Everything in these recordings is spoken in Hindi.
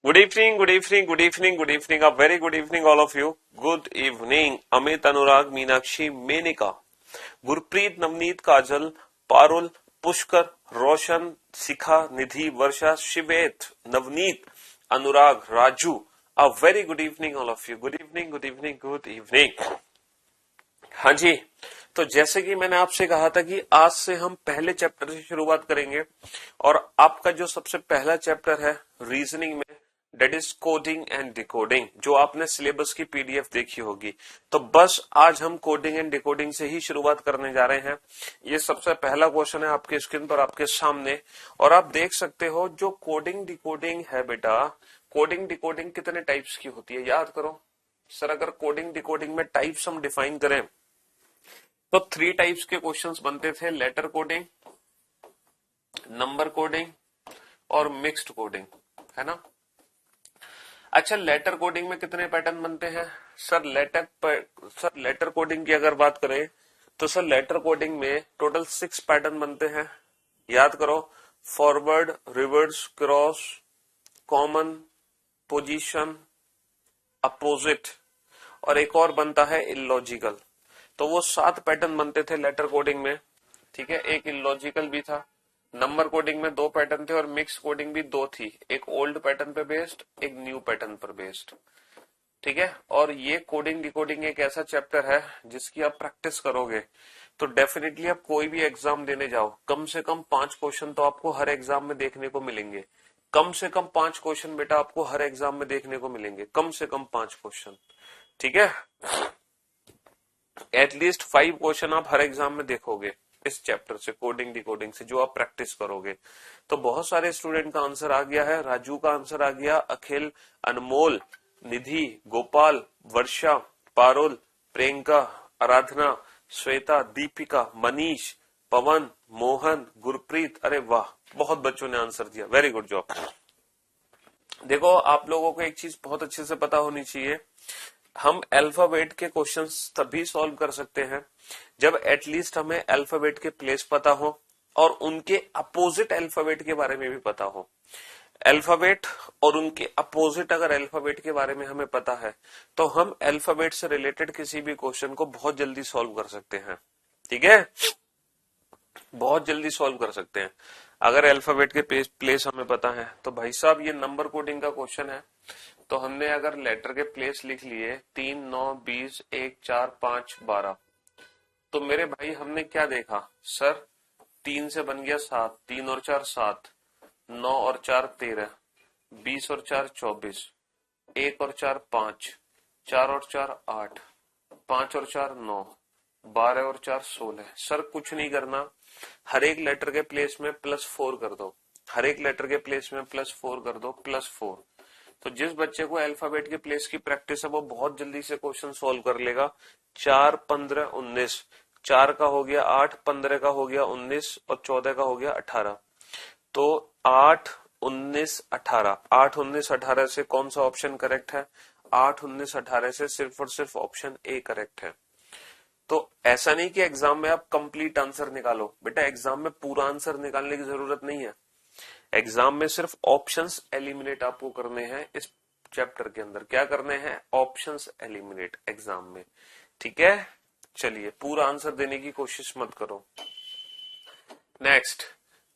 Good evening, good evening, good evening, good evening. A very good evening, all of you. Good evening. Amit, Anurag, Meenakshi, Menika, Gurpreet, Navneet, Kajal, Parul, Pushkar, Roshan, Sikha, Nidhi, Varsha, Shivet, Navneet, Anurag, Raju. A very good evening, all of you. Good evening, good evening, good evening. हाँ जी, तो जैसे कि मैंने आपसे कहा था कि आज से हम पहले चैप्टर से शुरुआत करेंगे और आपका जो सबसे पहला चैप्टर है रीजनिंग में, that is coding and decoding, जो आपने सिलेबस की पीडीएफ देखी होगी। तो बस आज हम कोडिंग एंड डिकोडिंग से ही शुरुआत करने जा रहे हैं। ये सबसे पहला क्वेश्चन है आपके स्क्रीन पर आपके सामने, और आप देख सकते हो जो कोडिंग डिकोडिंग है बेटा, कोडिंग डिकोडिंग कितने टाइप्स की होती है याद करो। सर अगर कोडिंग डिकोडिंग में टाइप्स हम डिफाइन करें तो 3 टाइप्स के क्वेश्चंस बनते थे, लेटर कोडिंग, नंबर कोडिंग और मिक्स्ड कोडिंग, है ना। अच्छा, लेटर कोडिंग में कितने पैटर्न बनते हैं? सर लेटर कोडिंग की अगर बात करें तो सर लेटर कोडिंग में टोटल 6 पैटर्न बनते हैं। याद करो, forward, reverse, cross, common, position, opposite और एक और बनता है इलॉजिकल। तो वो 7 पैटर्न बनते थे लेटर कोडिंग में, ठीक है। एक इलॉजिकल भी था। नंबर कोडिंग में 2 पैटर्न थे और मिक्स कोडिंग भी 2 थी, एक ओल्ड पैटर्न पे बेस्ड, एक न्यू पैटर्न पर बेस्ड, ठीक है। और ये कोडिंग डिकोडिंग एक ऐसा चैप्टर है जिसकी आप प्रैक्टिस करोगे तो डेफिनेटली आप कोई भी एग्जाम देने जाओ, कम से कम 5 क्वेश्चन तो आपको हर एग्जाम में देखने को मिलेंगे। कम से कम 5 क्वेश्चन बेटा आपको हर एग्जाम में देखने को मिलेंगे, कम से कम 5 क्वेश्चन, ठीक है। एटलीस्ट 5 क्वेश्चन आप हर एग्जाम में देखोगे इस चैप्टर से, कोडिंग डिकोडिंग से, जो आप प्रैक्टिस करोगे। तो बहुत सारे स्टूडेंट का आंसर आ गया है। राजू का आंसर आ गया, अखिल, अनमोल, निधि, गोपाल, वर्षा, पारुल, प्रियंका, आराधना, श्वेता, दीपिका, मनीष, पवन, मोहन, गुरप्रीत। अरे वाह, बहुत बच्चों ने आंसर दिया, वेरी गुड जॉब। देखो, आप लोगों को एक चीज बहुत अच्छे से पता होनी चाहिए, हम अल्फाबेट के क्वेश्चंस तभी सॉल्व कर सकते हैं जब एटलीस्ट हमें अल्फाबेट के प्लेस पता हो और उनके अपोजिट अल्फाबेट के बारे में भी पता हो। अल्फाबेट और उनके अपोजिट अगर अल्फाबेट के बारे में हमें पता है तो हम अल्फाबेट से रिलेटेड किसी भी क्वेश्चन को बहुत जल्दी सॉल्व कर सकते हैं, ठीक है, बहुत जल्दी सॉल्व कर सकते हैं अगर अल्फाबेट के प्लेस हमें पता है। तो भाई साहब, ये नंबर कोडिंग का क्वेश्चन है, तो हमने अगर लेटर के प्लेस लिख लिए 3, 9, 20, 1, 4, 5, 12, तो मेरे भाई हमने क्या देखा सर, 3 से बन गया 7, 3 और 4 7, 9 और 4 13, 20 और 4 24, 1 और 4 5, 4 और 4 8, 5 और 4 9, 12 और 4 16। सर कुछ नहीं करना, हर एक लेटर के प्लेस में +4 कर दो, हर एक लेटर के प्लेस में +4 कर दो, +4। तो जिस बच्चे को अल्फाबेट के प्लेस की प्रैक्टिस है वो बहुत जल्दी से क्वेश्चन सॉल्व कर लेगा। 4, 15, 19, 4 का हो गया 8, 15 का हो गया 19 और 14 का हो गया 18। तो 8, 19, 18, 8, 19, 18 से कौन सा ऑप्शन करेक्ट है? 8, 19, 18 से सिर्फ और सिर्फ ऑप्शन ए करेक्ट है। तो ऐसा नहीं कि एग्जाम में आप कंप्लीट आंसर निकालो, बेटा एग्जाम में पूरा आंसर निकालने की जरूरत नहीं है। एग्जाम में सिर्फ ऑप्शंस एलिमिनेट आपको करने हैं। इस चैप्टर के अंदर क्या करने हैं? ऑप्शंस एलिमिनेट एग्जाम में, ठीक है। चलिए, पूरा आंसर देने की कोशिश मत करो। नेक्स्ट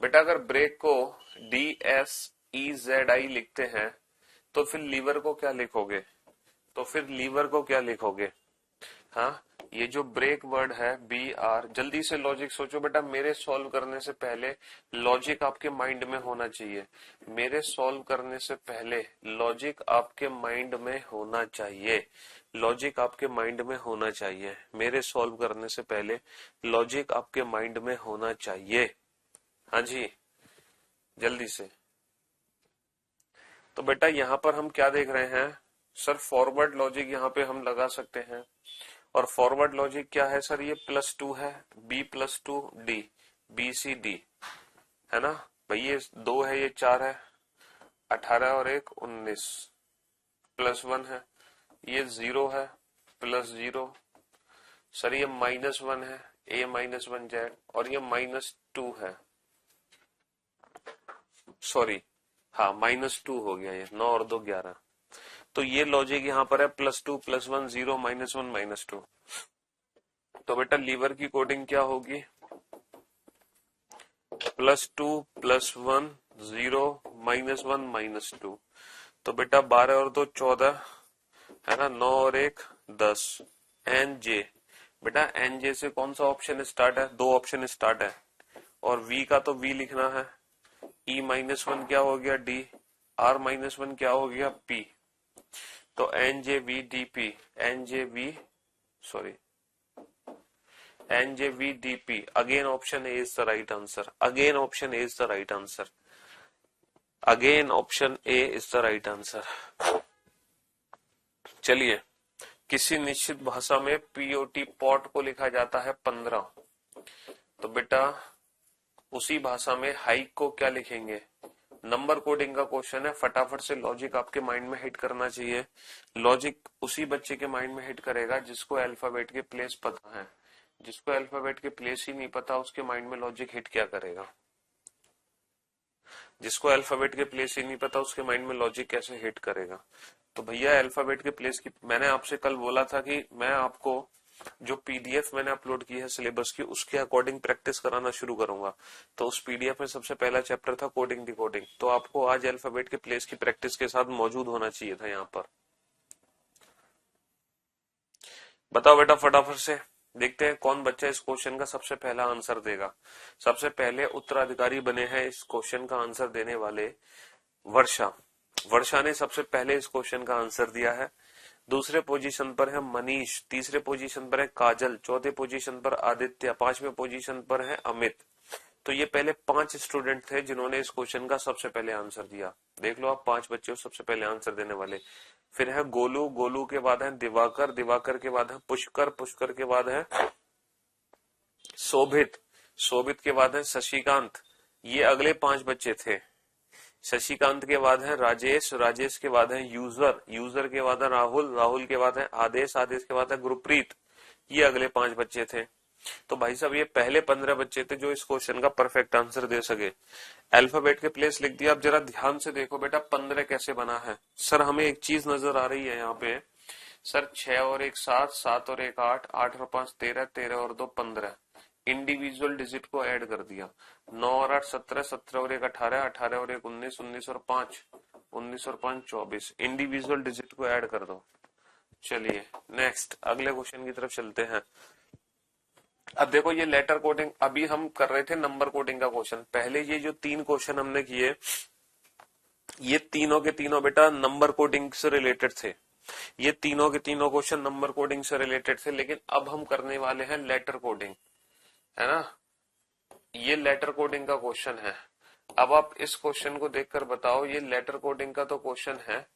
बेटा, अगर ब्रेक को DSEZI लिखते हैं तो फिर लीवर को क्या लिखोगे? तो फिर लीवर को क्या लिखोगे? हाँ, ये जो ब्रेक वर्ड है BR, जल्दी से लॉजिक सोचो बेटा, मेरे सॉल्व करने से पहले लॉजिक आपके माइंड में होना चाहिए। मेरे सॉल्व करने से पहले लॉजिक आपके माइंड में होना चाहिए, लॉजिक आपके माइंड में होना चाहिए। मेरे सॉल्व करने से पहले लॉजिक आपके माइंड में होना चाहिए। हाँ जी, जल्दी से। तो बेटा यहाँ पर हम क्या देख रहे हैं सर? फॉरवर्ड लॉजिक यहाँ पे हम लगा सकते हैं, और फॉरवर्ड लॉजिक क्या है सर? ये +2 है, B+2D, BCD, है ना भाई। ये 2 है, ये 4 है, 18 और 1 19, +1 है, ये 0 है, +0 सर, ये -1 है, A-1Z, और ये -2 है, सॉरी, हाँ -2 हो गया, ये 9 और 2 11। तो ये लॉजिक यहाँ पर है +2 +1 0 -1 -2। तो बेटा लीवर की कोडिंग क्या होगी, +2 +1 0 -1 -2। तो बेटा 12 और 2 14 है ना, 9 और 1 10। एन जे, बेटा एन जे से कौन सा ऑप्शन स्टार्ट है, 2 ऑप्शन स्टार्ट है, और वी का तो वी लिखना है। ई -1 क्या हो गया डी, आर -1 क्या हो गया पी। तो N J V D P, N J V sorry N J V D P, again option A is the right answer, again option A is the right answer, again option A is the right answer. चलिए, किसी निश्चित भाषा में पीओटी पॉट को लिखा जाता है 15। तो बेटा उसी भाषा में हाइक को क्या लिखेंगे, नंबर कोडिंग का क्वेश्चन है, फटाफट से लॉजिक आपके माइंड में हिट करना चाहिए। लॉजिक उसी बच्चे के माइंड में हिट करेगा जिसको अल्फाबेट के प्लेस पता है, जिसको अल्फाबेट के प्लेस ही नहीं पता उसके माइंड में लॉजिक हिट क्या करेगा, जिसको अल्फाबेट के प्लेस ही नहीं पता उसके माइंड में लॉजिक कैसे हिट करेगा। तो भैया अल्फाबेट के प्लेस की, मैंने आपसे कल बोला था कि मैं आपको जो पीडीएफ मैंने अपलोड की है सिलेबस की उसके अकॉर्डिंग प्रैक्टिस कराना शुरू करूंगा। तो उस पीडीएफ में सबसे पहला चैप्टर था कोडिंग डिकोडिंग, तो आपको आज अल्फाबेट के प्लेस की प्रैक्टिस के साथ मौजूद होना चाहिए था यहाँ पर। बताओ बेटा फटाफट से, देखते हैं कौन बच्चा इस क्वेश्चन का सबसे पहला आंसर देगा। सबसे पहले उत्तराधिकारी बने हैं इस क्वेश्चन का आंसर देने वाले वर्षा। वर्षा ने सबसे पहले इस क्वेश्चन का आंसर दिया है। दूसरे पोजीशन पर है मनीष, तीसरे पोजीशन पर है काजल, चौथे पोजीशन पर आदित्य, पांचवें पोजीशन पर है अमित। तो ये पहले 5 स्टूडेंट थे जिन्होंने इस क्वेश्चन का सबसे पहले आंसर दिया। देख लो आप, 5 बच्चे सबसे पहले आंसर देने वाले। फिर है गोलू, गोलू के बाद है दिवाकर, दिवाकर के बाद है पुष्कर, पुष्कर के बाद है शोभित, शोभित के बाद है शशिकांत। ये अगले 5 बच्चे थे। शशिकांत के बाद है राजेश, राजेश के बाद है यूजर, यूजर के बाद है राहुल, राहुल के बाद है आदेश, आदेश के बाद है गुरप्रीत। ये अगले 5 बच्चे थे। तो भाई साहब ये पहले 15 बच्चे थे जो इस क्वेश्चन का परफेक्ट आंसर दे सके। अल्फाबेट के प्लेस लिख दिया। अब जरा ध्यान से देखो बेटा 15 कैसे बना है। सर हमें एक चीज नजर आ रही है यहाँ पे, सर 6 और 1 7, 7 और 1 8, 8 और 5 13, 13 और 2 15, इंडिविजुअल डिजिट को ऐड कर दिया। 9 और 8 17, 17 और 1 18, 18 और 1 19, 19 और 5 19 और 5 24, इंडिविजुअल डिजिट को ऐड कर दो। चलिए नेक्स्ट अगले क्वेश्चन की तरफ चलते हैं। अब देखो ये लेटर कोडिंग, अभी हम कर रहे थे नंबर कोडिंग का क्वेश्चन। पहले ये जो 3 क्वेश्चन हमने किए ये तीनों के तीनों बेटा नंबर कोडिंग से रिलेटेड थे। ये तीनों के तीनों क्वेश्चन नंबर कोडिंग से रिलेटेड थे, लेकिन अब हम करने वाले हैं लेटर कोडिंग, है ना। ये लेटर कोडिंग का क्वेश्चन है। अब आप इस क्वेश्चन को देखकर बताओ, ये लेटर कोडिंग का तो क्वेश्चन है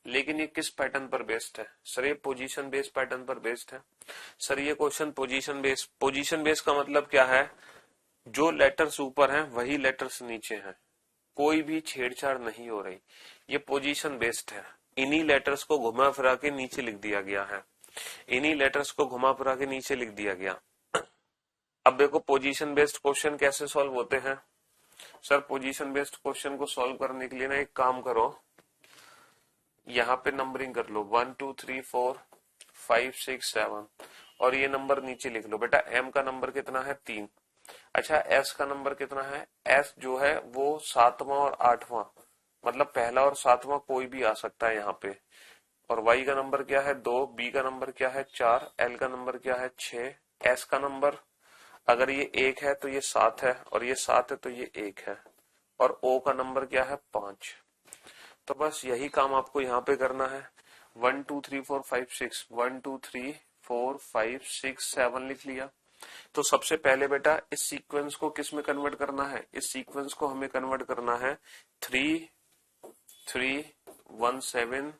लेकिन ये किस पैटर्न पर बेस्ड है। सर ये पोजीशन बेस्ड पैटर्न पर बेस्ड है। सर ये question position based, position based का मतलब क्या है, जो लेटर्स ऊपर हैं वही लेटर्स नीचे हैं, कोई भी छेड़छाड़ नहीं हो रही। ये पोजीशन बेस्ड है। इन्हीं लेटर्स को घुमा फिरा के नीचे लिख दिया गया है, इन्हीं लेटर्स को घुमा फिरा के नीचे लिख दिया गया। अब देखो पोजीशन बेस्ड क्वेश्चन कैसे सॉल्व होते हैं। सर पोजीशन बेस्ड क्वेश्चन को सॉल्व करने के लिए ना एक काम करो, यहाँ पे नंबरिंग कर लो 1 2 3 4 5 6 7 और ये नंबर नीचे लिख लो। बेटा एम का नंबर कितना है 3। अच्छा एस का नंबर कितना है, एस जो है वो 7वां और 8वां, मतलब पहला और 7वां कोई भी आ सकता है यहाँ पे। और वाई का नंबर क्या है 2, बी का नंबर क्या है 4, एल का नंबर क्या है 6, एस का नंबर अगर ये 1 है तो ये 7 है, और ये 7 है तो ये 1 है, और ओ का नंबर क्या है 5। तो बस यही काम आपको यहाँ पे करना है। 1 2 3 4 5 6, 1 2 3 4 5 6 7 लिख लिया। तो सबसे पहले बेटा इस सीक्वेंस को किस में कन्वर्ट करना है, इस सीक्वेंस को हमें कन्वर्ट करना है 3 3 1 7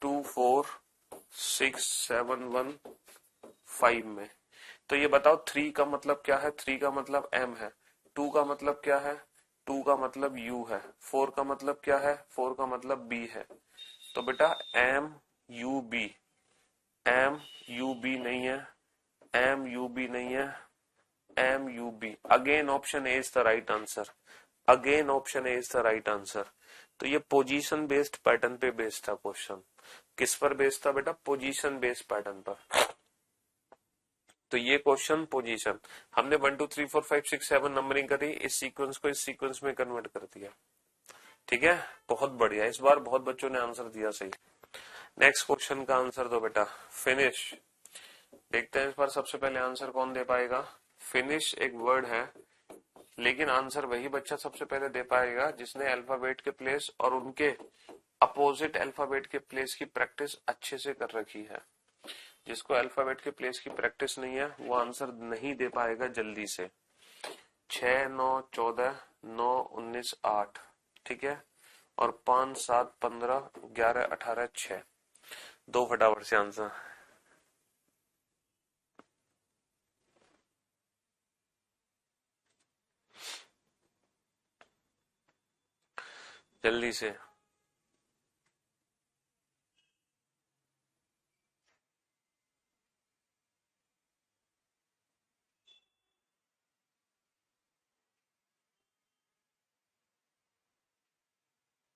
2 4 6 7 1 5 में। तो ये बताओ 3 का मतलब क्या है, 3 का मतलब एम है, 2 का मतलब क्या है, 2 का मतलब यू है, 4 का मतलब क्या है, 4 का मतलब बी है। तो बेटा M U B, M U B नहीं है, एम यू बी नहीं है, M U B. Again option A is the right answer, again option A is the right answer. तो ये पोजीशन बेस्ड पैटर्न पे बेस्ड था क्वेश्चन। किस पर बेस्ड था बेटा? पोजीशन बेस्ड पैटर्न पर। तो ये क्वेश्चन पोजीशन, हमने 1 2 3 4 5 6 7 नंबरिंग करी, इस सीक्वेंस को इस सीक्वेंस में कन्वर्ट कर दिया। ठीक है, बहुत बढ़िया, इस बार बहुत बच्चों ने आंसर दिया सही। नेक्स्ट क्वेश्चन का आंसर दो बेटा, फिनिश। देखते हैं इस बार सबसे पहले आंसर कौन दे पाएगा। फिनिश एक वर्ड है, लेकिन आंसर वही बच्चा सबसे पहले दे पाएगा जिसने अल्फाबेट के प्लेस और उनके अपोजिट अल्फाबेट के प्लेस की प्रैक्टिस अच्छे से कर रखी है। जिसको अल्फाबेट के प्लेस की प्रैक्टिस नहीं है वो आंसर नहीं दे पाएगा जल्दी से। 6 9 14 9 19 8, ठीक है, और 5 7 15 11 18 6, दो फटाफट से आंसर। जल्दी से।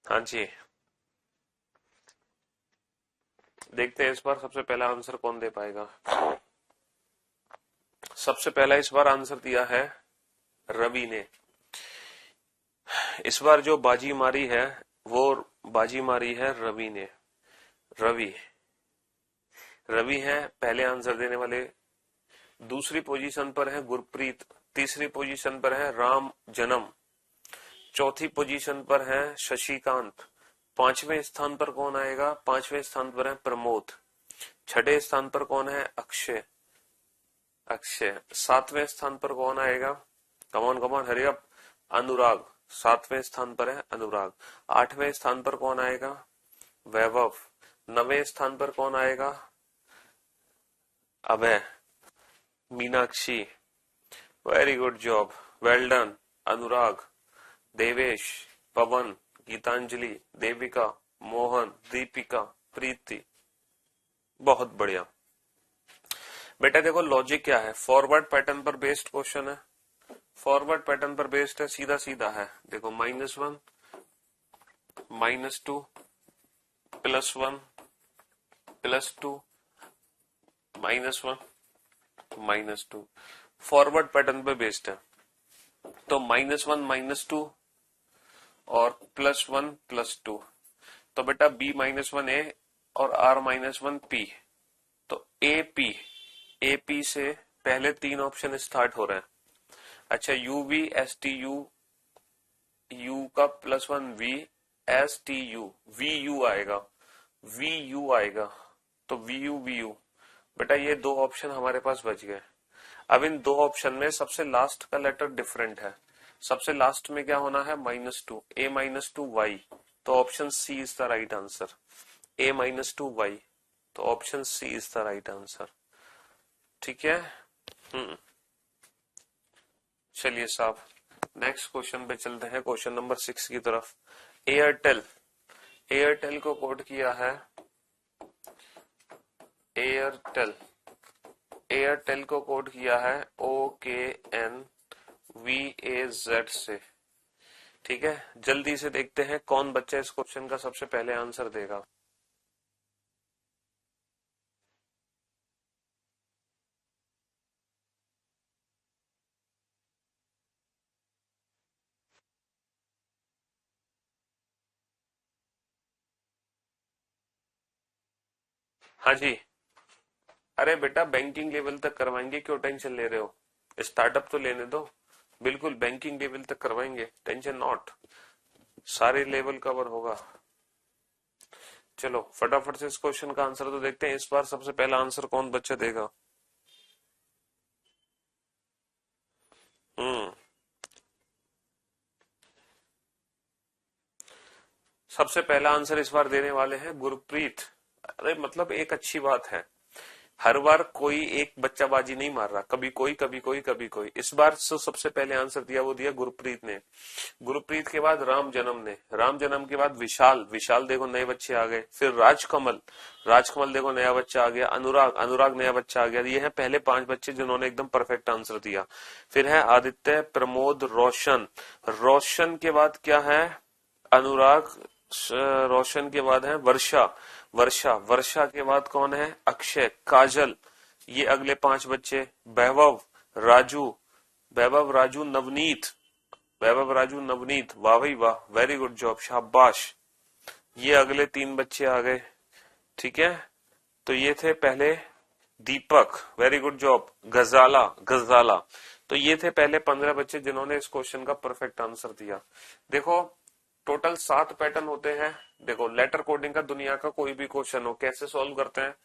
हाँ जी, देखते हैं इस बार सबसे पहला आंसर कौन दे पाएगा। सबसे पहला इस बार आंसर दिया है रवि ने। इस बार जो बाजी मारी है वो बाजी मारी है रवि ने। रवि रवि है पहले आंसर देने वाले। दूसरी पोजीशन पर है गुरप्रीत, तीसरी पोजीशन पर है राम जन्म, चौथी पोजीशन पर है शशिकांत, पांचवें स्थान पर कौन आएगा? पांचवें स्थान पर है प्रमोद, छठे स्थान पर कौन है? अक्षय। अक्षय। सातवें स्थान पर कौन आएगा? Come on come on hurry up. Anurag, सातवें स्थान पर है अनुराग। आठवें स्थान पर कौन आएगा? वैभव। नवें स्थान पर कौन आएगा? Abhay. Meenakshi. Very good job, well done. Anurag, Devesh, Pawan, Geetanjali, Devika, Mohan, Deepika, Preeti. बहुत बढ़िया बेटा। देखो लॉजिक क्या है, फॉरवर्ड पैटर्न पर बेस्ड क्वेश्चन है। फॉरवर्ड पैटर्न पर बेस्ड है, सीधा सीधा है। देखो -1 -2 +1 +2 -1 -2, फॉरवर्ड पैटर्न पर बेस्ड है। तो -1 -2 और +1 +2, तो बेटा B-1 A और R-1 P, तो AP से पहले तीन ऑप्शन स्टार्ट हो रहे हैं। अच्छा, UV STU, U का +1 V, STU, VU आएगा, VU आएगा, तो VU बेटा ये दो ऑप्शन हमारे पास बच गए। अब इन दो ऑप्शन में सबसे लास्ट का लेटर डिफरेंट है। सबसे लास्ट में क्या होना है? -2, A-2Y, तो option C is the right answer. A-2Y, तो option C is the right answer. ठीक है, चलिए साहब नेक्स्ट क्वेश्चन पे चलते हैं, क्वेश्चन नंबर 6 की तरफ। एयरटेल, एयरटेल को कोड किया है, एयरटेल को कोड किया है OKNVAZ से। ठीक है, जल्दी से देखते हैं कौन बच्चा इस क्वेश्चन का सबसे पहले आंसर देगा। हाँ जी, अरे बेटा बैंकिंग लेवल तक करवाएंगे, क्यों टेंशन ले रहे हो? स्टार्टअप तो लेने दो, बिल्कुल बैंकिंग लेवल तक करवाएंगे, टेंशन नॉट, सारे लेवल कवर होगा। चलो फटाफट से इस क्वेश्चन का आंसर तो देखते हैं, इस बार सबसे पहला आंसर कौन बच्चा देगा। सबसे पहला आंसर इस बार देने वाले हैं गुरप्रीत। अरे मतलब एक अच्छी बात है, हर बार कोई एक बच्चा बाजी नहीं मार रहा, कभी कोई कभी कोई कभी कोई। इस बार जो सबसे पहले आंसर दिया वो दिया गुरप्रीत ने। गुरप्रीत के बाद राम जन्म ने, राम जन्म के बाद विशाल, विशाल देखो नए बच्चे आ गए। फिर राजकमल, राजकमल देखो नया बच्चा आ गया। अनुराग, अनुराग नया बच्चा आ गया। ये है पहले 5 बच्चे जिन्होंने एकदम परफेक्ट आंसर दिया। फिर है आदित्य, प्रमोद, रोशन। रोशन के बाद क्या है? अनुराग, रोशन के बाद है वर्षा, वर्षा, वर्षा के बाद कौन है? अक्षय, काजल, ये अगले 5 बच्चे। वैभव, राजू, वैभव, राजू, नवनीत, वैभव, राजू, नवनीत, वाह भाई वाह, वेरी गुड जॉब, शाबाश। ये अगले 3 बच्चे आ गए, ठीक है। तो ये थे पहले दीपक, वेरी गुड जॉब, गजाला, गजाला। तो ये थे पहले 15 बच्चे जिन्होंने इस क्वेश्चन का परफेक्ट आंसर दिया। देखो टोटल 7 पैटर्न होते हैं। देखो लेटर कोडिंग का दुनिया का कोई भी क्वेश्चन हो, कैसे सॉल्व करते हैं?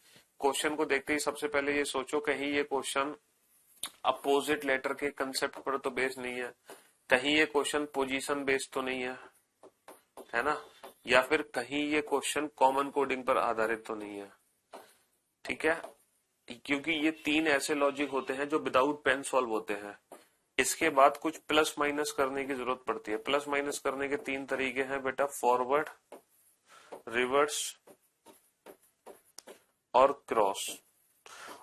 क्वेश्चन को देखते ही सबसे पहले ये सोचो कहीं ये क्वेश्चन अपोजिट लेटर के कंसेप्ट पर तो बेस्ड नहीं है, कहीं ये क्वेश्चन पोजीशन बेस्ड तो नहीं है ना, या फिर कहीं ये क्वेश्चन कॉमन कोडिंग पर आधारित तो नहीं है, ठीक है। क्योंकि ये 3 ऐसे लॉजिक होते हैं जो विदाउट पेन सॉल्व होते हैं। इसके बाद कुछ प्लस माइनस करने की जरूरत पड़ती है। प्लस माइनस करने के 3 तरीके हैं बेटा, फॉरवर्ड, रिवर्स और क्रॉस।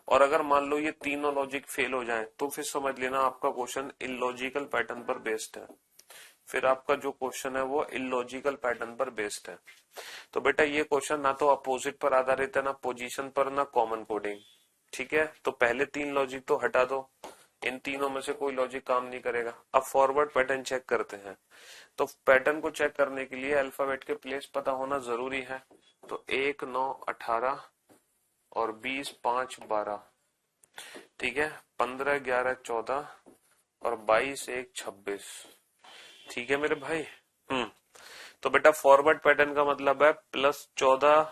और अगर मान लो ये तीनों लॉजिक फेल हो जाएं तो फिर समझ लेना आपका क्वेश्चन इलॉजिकल पैटर्न पर बेस्ड है। फिर आपका जो क्वेश्चन है वो इलॉजिकल पैटर्न पर बेस्ड है। तो बेटा ये क्वेश्चन ना तो अपोजिट पर आधारित है, ना पोजीशन पर, ना कॉमन कोडिंग, ठीक है। तो पहले 3 लॉजिक तो हटा दो, इन तीनों में से कोई लॉजिक काम नहीं करेगा। अब फॉरवर्ड पैटर्न चेक करते हैं। तो पैटर्न को चेक करने के लिए अल्फाबेट के प्लेस पता होना जरूरी है। तो 1, 9, 18 और 20, 5, 12, ठीक है। 15, 11, 14 और 22, 1, 26, ठीक है मेरे भाई। तो बेटा फॉरवर्ड पैटर्न का मतलब है +14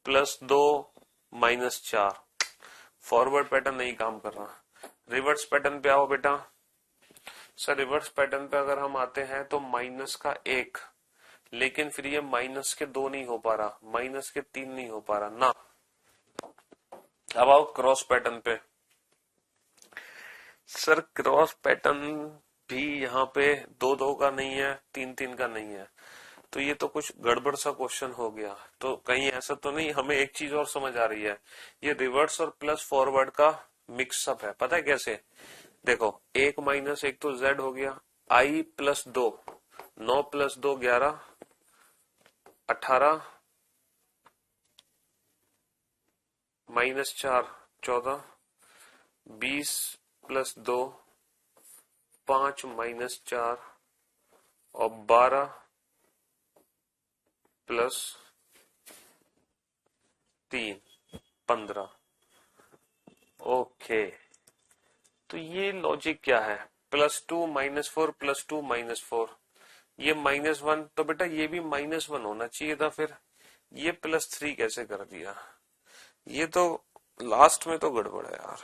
+2 -4। फॉरवर्ड पैटर्न नहीं काम कर रहा। रिवर्स पैटर्न पे आओ बेटा। सर रिवर्स पैटर्न पे अगर हम आते हैं तो -1, लेकिन फिर ये -2 नहीं हो पा रहा, -3 नहीं हो पा रहा ना। अब आओ क्रॉस पैटर्न पे। सर क्रॉस पैटर्न भी यहाँ पे 2-2 का नहीं है, 3-3 का नहीं है। तो ये तो कुछ गड़बड़ सा क्वेश्चन हो गया। तो कहीं ऐसा तो नहीं, हमें एक चीज और समझ आ रही है, ये रिवर्स और प्लस फॉरवर्ड का मिक्सअप है। पता है कैसे? देखो 1 - 1 तो z हो गया, i +2, 9 + 2 11, 18 -4 14, 20 + 2 5 -4 और 12 + 3 15। ओके, तो ये लॉजिक क्या है? +2 -4 +2 -4, ये -1, तो बेटा ये भी -1 होना चाहिए था। फिर ये +3 कैसे कर दिया? ये तो लास्ट में तो गड़बड़ है यार,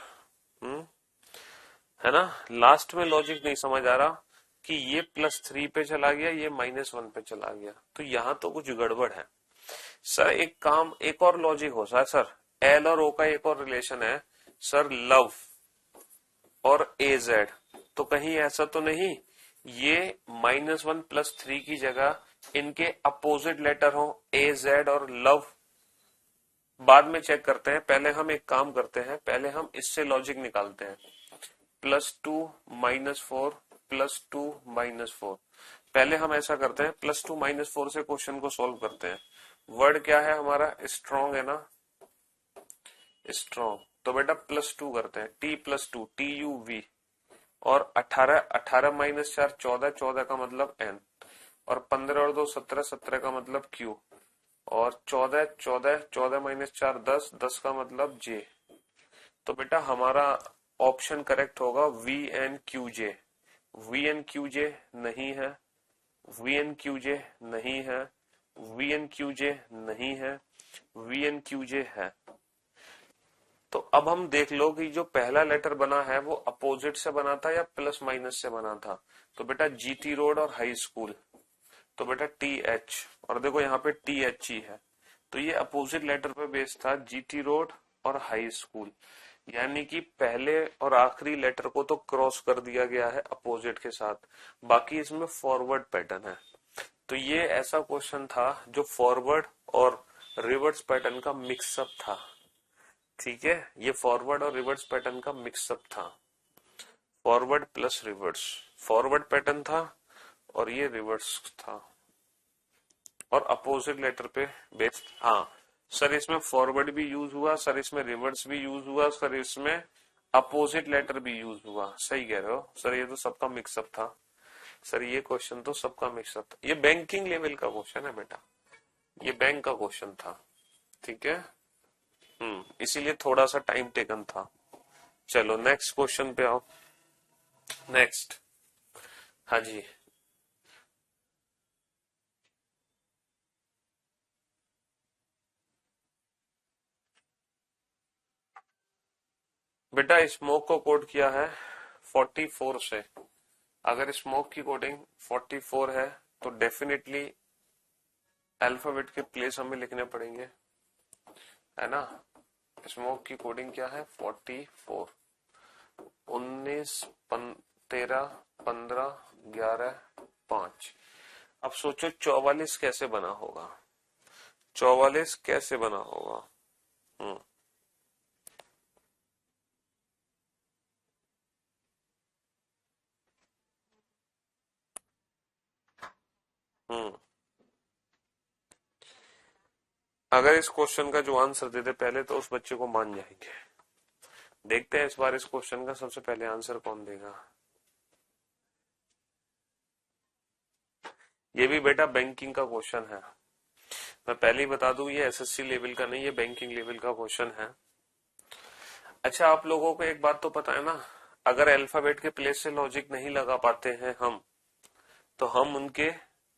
है ना। लास्ट में लॉजिक नहीं समझ आ रहा कि ये +3 पे चला गया, ये -1 पे चला गया, तो यहां तो कुछ गड़बड़ है। सर एक काम, एक और लॉजिक हो सर, एल और ओ का एक और रिलेशन है सर, लव और AZ। तो कहीं ऐसा तो नहीं ये -1 +3 की जगह इनके अपोजिट लेटर हो, AZ और लव? बाद में चेक करते हैं, पहले हम एक काम करते हैं, पहले हम इससे लॉजिक निकालते हैं। +2 -4 +2 -4, पहले हम ऐसा करते हैं, +2 -4 से क्वेश्चन को सॉल्व करते हैं। वर्ड क्या है हमारा? स्ट्रॉन्ग है ना, स्ट्रॉन्ग। तो बेटा +2 करते हैं, T+2 TUV, और 18 18 -4 14, 14 का मतलब N, और 15 और 2 17, 17 का मतलब Q, और 14 14 14 -4 10, 10 का मतलब J। तो बेटा हमारा ऑप्शन करेक्ट होगा VNQJ। VNQJ नहीं है, VNQJ नहीं है, VNQJ नहीं है, VNQJ है। तो अब हम देख लो कि जो पहला लेटर बना है वो अपोजिट से बना था या प्लस माइनस से बना था। तो बेटा GT रोड और हाई स्कूल, तो बेटा TH, और देखो यहाँ पे TH ही है, तो ये अपोजिट लेटर पे बेस्ड था, GT रोड और हाई स्कूल। यानी कि पहले और आखिरी लेटर को तो क्रॉस कर दिया गया है अपोजिट के साथ, बाकी इसमें फॉरवर्ड पैटर्न है। तो ये ऐसा क्वेश्चन था जो फॉरवर्ड और रिवर्स पैटर्न का मिक्सअप था, ठीक है। ये फॉरवर्ड और रिवर्स पैटर्न का मिक्सअप था, forward plus reverse, forward pattern था और ये रिवर्स था। और अपोजिट लेटर पे बेस्ड। हाँ सर, इसमें फॉरवर्ड भी यूज हुआ सर, इसमें रिवर्स भी यूज हुआ सर, इसमें अपोजिट लेटर भी यूज हुआ। सही कह रहे हो सर, ये तो सबका मिक्सअप था सर, ये क्वेश्चन तो सबका मिक्सअप था। ये बैंकिंग लेवल का क्वेश्चन है बेटा, ये बैंक का क्वेश्चन था, ठीक है। इसीलिए थोड़ा सा टाइम टेकन था। चलो नेक्स्ट क्वेश्चन पे आओ। नेक्स्ट, हाँ जी, बेटा स्मोक को कोड किया है 44 से। अगर स्मोक की कोडिंग 44 है तो डेफिनेटली अल्फाबेट के प्लेस हमें लिखने पड़ेंगे, है ना। स्मोक की कोडिंग क्या है 44, 19, 13, 15, 11, 5। अब सोचो 44 कैसे बना होगा, 44 कैसे बना होगा। हम्म हम्म अगर इस क्वेश्चन का जो आंसर दे दे पहले तो उस बच्चे को मान जाएंगे। देखते हैं इस बार इस क्वेश्चन का सबसे पहले आंसर कौन देगा। ये भी बेटा बैंकिंग का क्वेश्चन है, मैं पहले ही बता दूं, ये एसएससी लेवल का नहीं, ये बैंकिंग लेवल का क्वेश्चन है। अच्छा आप लोगों को एक बात तो पता है ना, अगर अल्फाबेट के प्लेस से लॉजिक नहीं लगा पाते हैं हम, तो हम उनके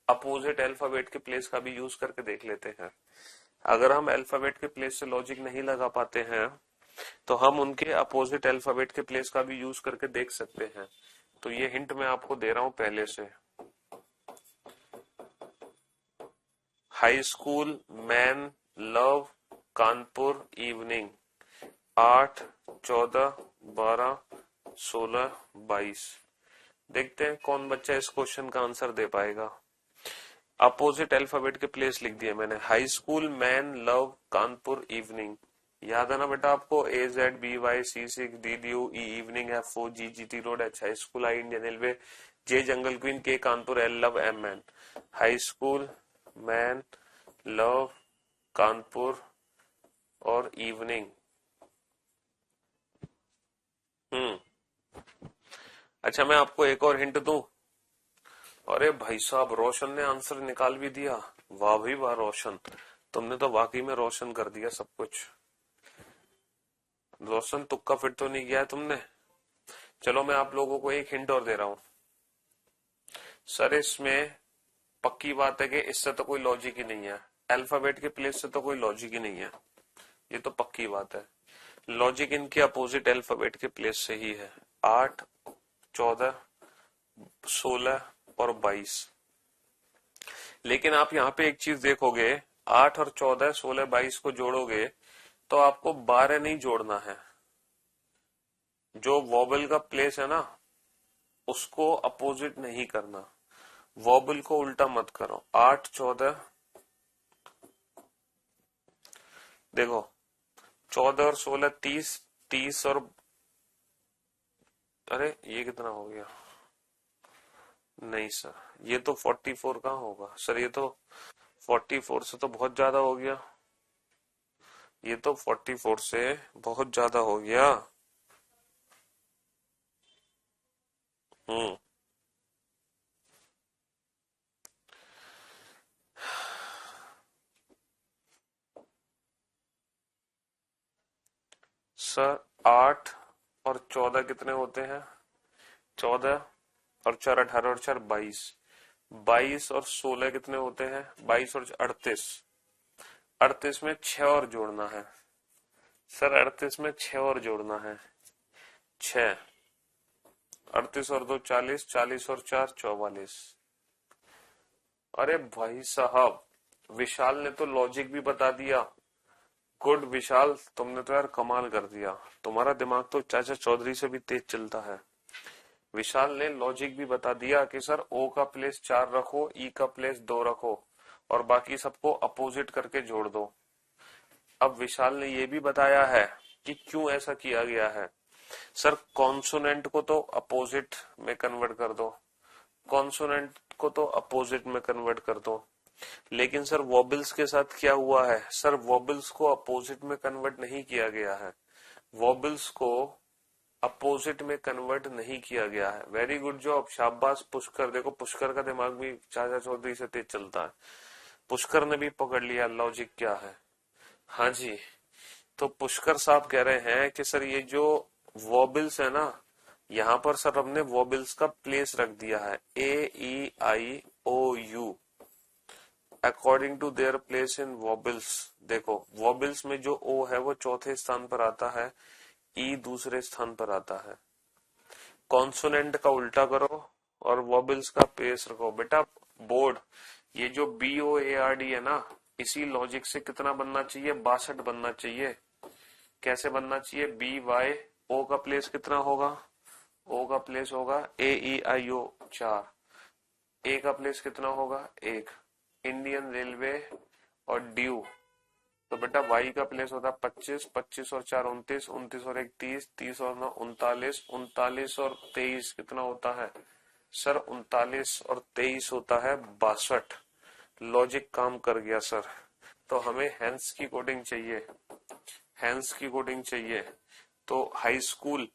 अपोजिट अल्फाबेट के प्लेस का भी यूज करके देख लेते हैं। अगर हम अल्फाबेट के प्लेस से लॉजिक नहीं लगा पाते हैं तो हम उनके अपोजिट अल्फाबेट के प्लेस का भी यूज करके देख सकते हैं। तो ये हिंट मैं आपको दे रहा हूं पहले से। High school, man, love, Kanpur, evening, 8, 14, 12, 16, 22। देखते हैं कौन बच्चा इस क्वेश्चन का आंसर दे पाएगा। अपोजिट अल्फाबेट के प्लेस लिख दिए मैंने, high school, man, love, Kanpur, evening. याद है ना बेटा आपको, AZBY C6 DDU, E evening, F4 GGT road, H high school, I Indian railway, J jungle queen, K Kanpur, L love, M man. High school, man, love, Kanpur और इवनिंग। हम्म अच्छा मैं आपको एक और हिंट दूं। अरे भाई साहब, रोशन ने आंसर निकाल भी दिया, वाह भाई वाह रोशन, तुमने तो वाकई में रोशन कर दिया सब कुछ। रोशन तुक्का फिट तो नहीं किया है तुमने। चलो मैं आप लोगों को एक हिंट और दे रहा हूं सर, इसमें पक्की बात है कि इससे तो कोई लॉजिक ही नहीं है, अल्फाबेट के प्लेस से तो कोई लॉजिक ही नहीं है, ये तो पक्की बात है। लॉजिक इनके अपोजिट अल्फाबेट के प्लेस से ही है। 8, 14, 16 और 22। लेकिन आप यहाँ पे एक चीज देखोगे, 8 और 14, 16, 22 को जोड़ोगे तो आपको 12 नहीं जोड़ना है। जो वॉबल का प्लेस है ना उसको अपोजिट नहीं करना, वॉबल को उल्टा मत करो। 8, 14, देखो 14 और 16, 30, 30 और, अरे ये कितना हो गया, नहीं सर ये तो 44 कहाँ होगा सर, ये तो 44 से तो बहुत ज्यादा हो गया, ये तो 44 से बहुत ज्यादा हो गया। हम्म सर 8 और 14 कितने होते हैं, 14 और 4 18 और 4 22, 22 और 16 कितने होते हैं, 22 और 38, 38 में 6 और जोड़ना है सर, 38 में 6 और जोड़ना है, 6, 38 और 2 40, 40 और 4 44। अरे भाई साहब, विशाल ने तो लॉजिक भी बता दिया। गुड विशाल, तुमने तो यार कमाल कर दिया, तुम्हारा दिमाग तो चाचा चौधरी से भी तेज चलता है। विशाल ने लॉजिक भी बता दिया कि सर ओ का प्लेस 4 रखो, ई का प्लेस 2 रखो और बाकी सबको अपोजिट करके जोड़ दो। अब विशाल ने ये भी बताया है कि क्यों ऐसा किया गया है। सर कॉन्सोनेंट को तो अपोजिट में कन्वर्ट कर दो, कॉन्सोनेंट को तो अपोजिट में कन्वर्ट कर दो, लेकिन सर वॉबल्स के साथ क्या हुआ है? सर वॉबल्स को अपोजिट में कन्वर्ट नहीं किया गया है, वॉबल्स को अपोजिट में कन्वर्ट नहीं किया गया है। वेरी गुड जॉब, शाबाश पुष्कर। देखो पुष्कर का दिमाग भी चाचा चौधरी से तेज चलता है, पुष्कर ने भी पकड़ लिया लॉजिक क्या है। हाँ जी, तो पुष्कर साहब कह रहे हैं कि सर ये जो वॉबल्स है ना, यहाँ पर सर हमने वॉबल्स का प्लेस रख दिया है, AEIOU according to their place in vowels. देखो वॉबल्स में जो ओ है वो चौथे स्थान पर आता है, ई दूसरे स्थान पर आता है। कॉन्सोनेंट का उल्टा करो और वॉबल्स का प्लेस रखो। बेटा बोर्ड, ये जो BOARD है ना, इसी लॉजिक से कितना बनना चाहिए? 62 बनना चाहिए। कैसे बनना चाहिए? BYO का प्लेस कितना होगा? O का प्लेस होगा AEIO 4, ए का प्लेस कितना होगा? 1। इंडियन रेलवे और ड्यू, तो बेटा वाई का प्लेस होता है 25, 25 और 4 29, 29 और 1 30, 30 और 9 39, 39 और 23 कितना होता है? सर 39 और 23 होता है 62। लॉजिक काम कर गया सर। तो हमें हेंस की कोडिंग चाहिए, हेंस की कोडिंग चाहिए। तो हाई स्कूल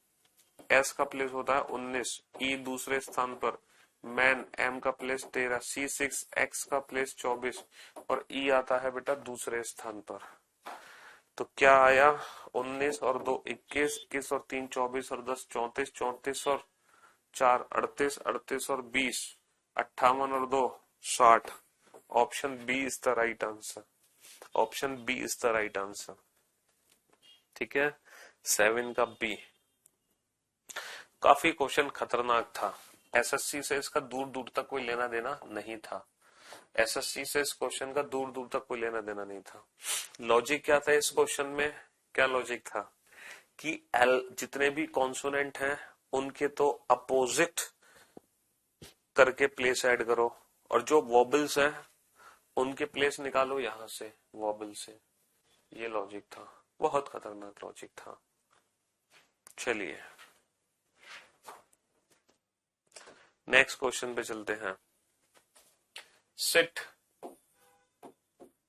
एस का प्लेस होता है 19, ई दूसरे स्थान पर, मैन एम का प्लेस 13, C6 एक्स का प्लेस 24 और ई आता है बेटा दूसरे स्थान पर। तो क्या आया? 19 और 2 21, 21 और 3 24 और 10 34, 34 और 4 38, 38 और 20 58 और 2 60। Option B is the right answer, option B is the right answer. ठीक है, 7 का बी। काफी क्वेश्चन खतरनाक था, एसएससी से इसका दूर दूर तक कोई लेना देना नहीं था, एसएससी से इस क्वेश्चन का दूर दूर तक कोई लेना देना नहीं था। लॉजिक क्या था इस क्वेश्चन में? क्या लॉजिक था कि एल जितने भी कॉन्सोनेंट हैं उनके तो अपोजिट करके प्लेस ऐड करो, और जो वॉबल्स हैं उनके प्लेस निकालो यहां से वॉबल से। ये लॉजिक था, बहुत खतरनाक लॉजिक था। चलिए नेक्स्ट क्वेश्चन पे चलते हैं। सिट,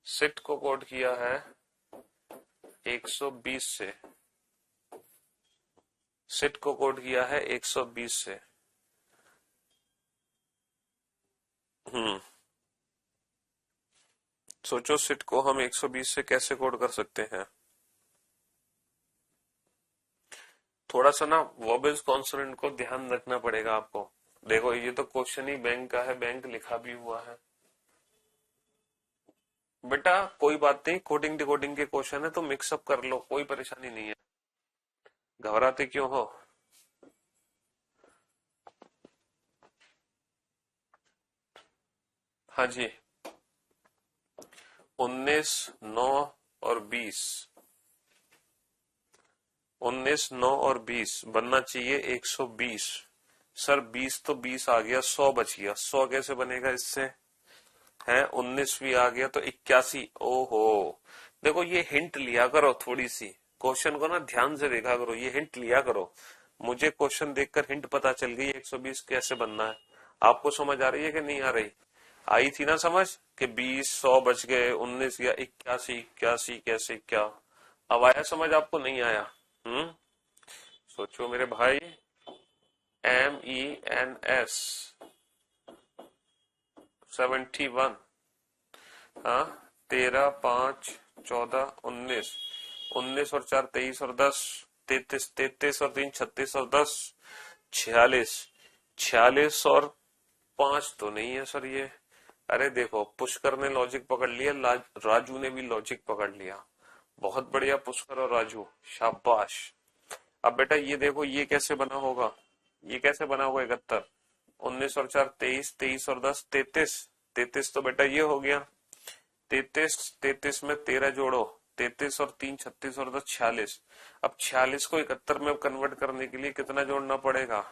सिट को कोड किया है 120 से, सिट को कोड किया है 120 से। सोचो सिट को हम 120 से कैसे कोड कर सकते हैं। थोड़ा सा ना वॉबल्स कॉन्सोनेंट को ध्यान रखना पड़ेगा आपको। देखो ये तो क्वेश्चन ही बैंक का है, बैंक लिखा भी हुआ है बेटा, कोई बात नहीं, कोडिंग डिकोडिंग के क्वेश्चन है तो मिक्सअप कर लो, कोई परेशानी नहीं है, घबराते क्यों हो। हाँ जी, 19, 9 और 20, 19, 9 और 20 बनना चाहिए 120। सर 20 तो 20 आ गया, 100 बच गया, 100 कैसे बनेगा इससे? है 19 भी आ गया तो 81। ओहो, देखो ये हिंट लिया करो थोड़ी सी, क्वेश्चन को ना ध्यान से देखा करो, ये हिंट लिया करो। मुझे क्वेश्चन देखकर हिंट पता चल गई 120 कैसे बनना है। आपको समझ आ रही है कि नहीं आ रही? आई थी ना समझ कि 20, 100 बच गए, 19 या 81, 81 कैसे क्या? अब आया समझ आपको? नहीं आया? सोचो मेरे भाई। MENS 71, हाँ 13, 5, 14, 19, 19 और 4 23 और 10 33, 33 और 3 36 और 10 46, 46 और 5 तो नहीं है सर ये। अरे देखो पुष्कर ने लॉजिक पकड़ लिया, राजू ने भी लॉजिक पकड़ लिया, बहुत बढ़िया पुष्कर और राजू, शाबाश। अब बेटा ये देखो ये कैसे बना होगा, ये कैसे बना होगा 71, 19 और 4 23, 23 और 10 33, 33 तो बेटा ये हो गया 33, 33 में 13 जोड़ो, 33 और 3 36 और 10 46। अब 46 को 71 में कन्वर्ट करने के लिए कितना जोड़ना पड़ेगा?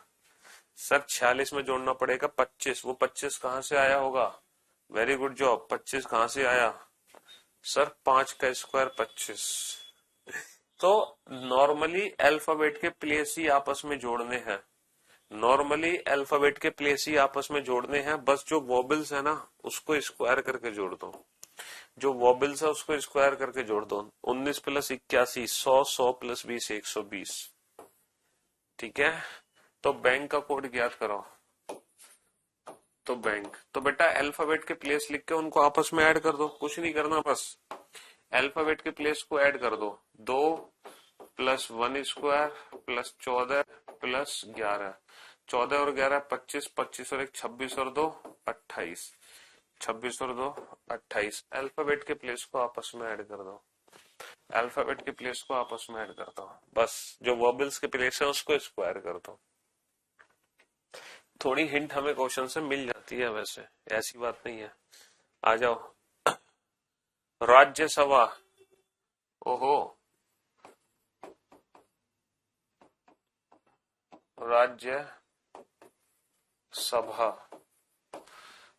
सर 46 में जोड़ना पड़ेगा 25। वो 25 कहां से आया होगा? वेरी गुड जॉब, 25 कहां से आया? सर 5 का स्क्वायर 25। तो नॉर्मली अल्फाबेट के प्लेस ही आपस में जोड़ने हैं, नॉर्मली अल्फाबेट के प्लेस ही आपस में जोड़ने हैं, बस जो वॉबल्स है ना उसको स्क्वायर करके जोड़ दो, जो वॉबल्स है उसको स्क्वायर करके जोड़ दो। 19 प्लस 81 100, 100 प्लस 20 120। ठीक है, तो बैंक का कोड ज्ञात करो। तो बैंक, तो बेटा अल्फाबेट के प्लेस लिख के उनको आपस में ऐड कर दो, कुछ नहीं करना, बस अल्फाबेट के प्लेस को ऐड कर दो। 2 प्लस 1 स्क्वायर प्लस 14 प्लस 11, 14 और 11 25, 25 और 1 26 और 2 28, 26 और 2 28। अल्फाबेट के प्लेस को आपस में ऐड कर दो, अल्फाबेट के प्लेस को आपस में ऐड कर दो, बस जो वर्बल्स के प्लेस है उसको स्क्वायर कर दो। थोड़ी हिंट हमें क्वेश्चन से मिल जाती है, वैसे ऐसी बात नहीं है। आ जाओ, राज्यसभा, ओहो, राज्य सभा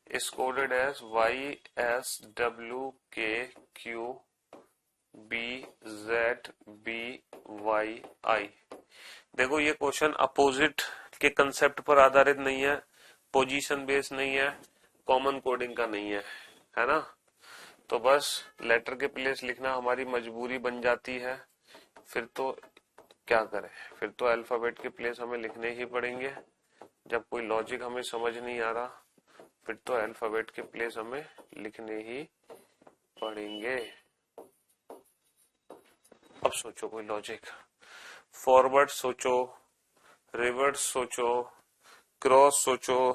is coded as YSWKQBZBYI। देखो ये क्वेश्चन अपोजिट के कंसेप्ट पर आधारित नहीं है, पोजीशन बेस्ड नहीं है, कॉमन कोडिंग का नहीं है ना। तो बस लेटर के प्लेस लिखना हमारी मजबूरी बन जाती है, फिर तो क्या करें, फिर तो अल्फाबेट के प्लेस हमें लिखने ही पड़ेंगे। जब कोई लॉजिक हमें समझ नहीं आ रहा फिर तो अल्फाबेट के प्लेस हमें लिखने ही पड़ेंगे। अब सोचो कोई लॉजिक, फॉरवर्ड सोचो, रिवर्स सोचो, क्रॉस सोचो,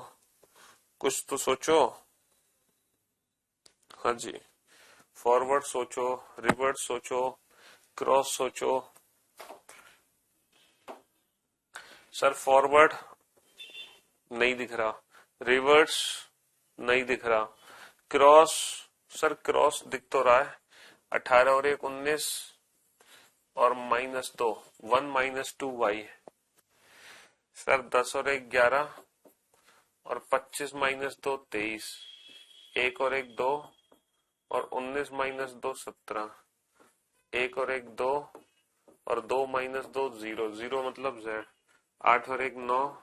कुछ तो सोचो। हाँ जी, फॉरवर्ड सोचो, रिवर्स सोचो, क्रॉस सोचो। सर फॉरवर्ड नहीं दिख रहा, रिवर्स नहीं दिख रहा, क्रॉस, सर क्रॉस दिख तो रहा है, 18 और 1 19 और -2 1 - 2y। सर 10 और 1 11 और 25 - 2 23, 1 और 1 2 और 19 - 2 17, 1 और 1 2 और 2 - 2 0, 0 मतलब z, 8 और 1 9